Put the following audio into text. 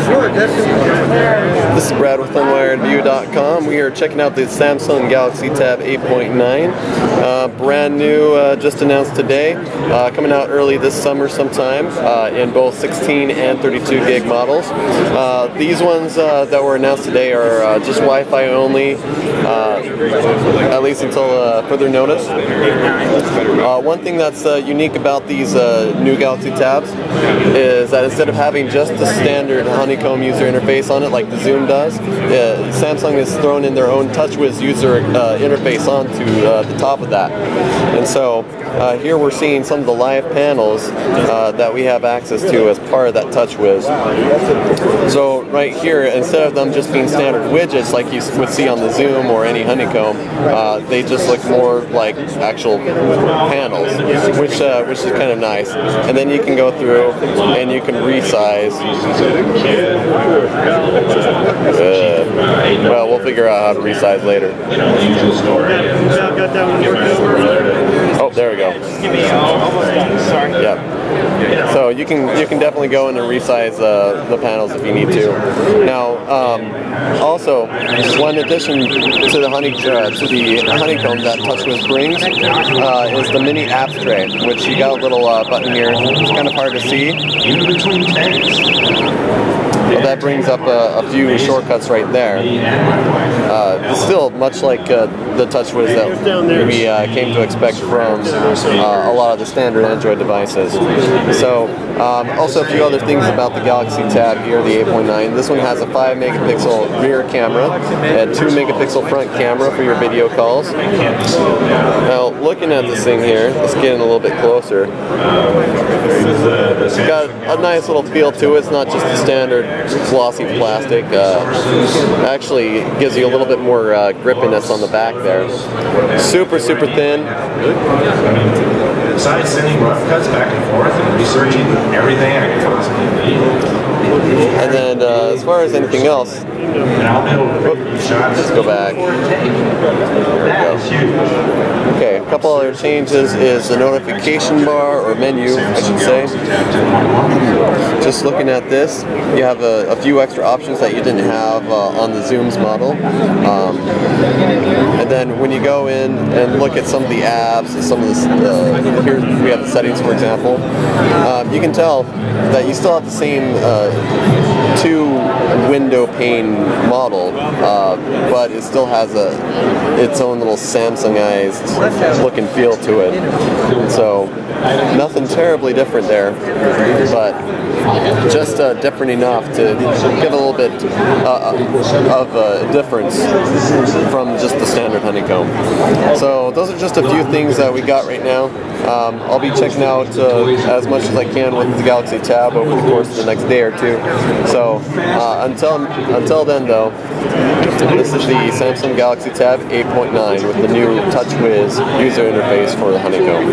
This is Brad with UnwiredView.com. We are checking out the Samsung Galaxy Tab 8.9. Brand new, just announced today. Coming out early this summer sometime in both 16 and 32 gig models. These ones that were announced today are just Wi-Fi only, at least until further notice. One thing that's unique about these new Galaxy Tabs is that instead of having just the standard honeycomb user interface on it like the Zoom does, Samsung has thrown in their own Touchwiz user interface onto the top of that. And so here we're seeing some of the live panels that we have access to as part of that Touchwiz. So right here, instead of them just being standard widgets like you would see on the Zoom or any honeycomb, they just look more like actual panels, which is kind of nice. And then you can go through and you can resize. Well, we'll figure out how to resize later. Oh, there we go. Yep. So you can definitely go in and resize the panels if you need to. Now, also, one addition to the honeycomb that Touchwiz brings is the mini apps tray, which you got a little button here. It's kind of hard to see. But that brings up a few shortcuts right there. It's still much like the Touchwiz that we came to expect from a lot of the standard Android devices. So, also a few other things about the Galaxy Tab here, the 8.9. This one has a 5 megapixel rear camera and 2 megapixel front camera for your video calls. Now, looking at this thing here, let's get in a little bit closer. It's got a nice little feel to it. It's not just the standard glossy plastic. Actually gives you a little bit more grippiness on the back there. Super thin. Besides sending rough cuts back and forth and researching everything I could possibly need. And then as far as anything else, let's go back. Okay, a couple other changes is the notification bar, or menu, I should say. Just looking at this, you have a few extra options that you didn't have on the Zoom's model. And then when you go in and look at some of the apps and some of the here we have the settings, for example, you can tell that you still have the same two window pane model, but it still has its own little Samsungized look and feel to it. So nothing terribly different there, but just different enough to give a little bit of a difference from just the standard honeycomb. So those are just a few things that we got right now. I'll be checking out as much as I can with the Galaxy Tab over the course of the next day or two. So until then though, this is the Samsung Galaxy Tab 8.9 with the new Touchwiz user interface for the honeycomb.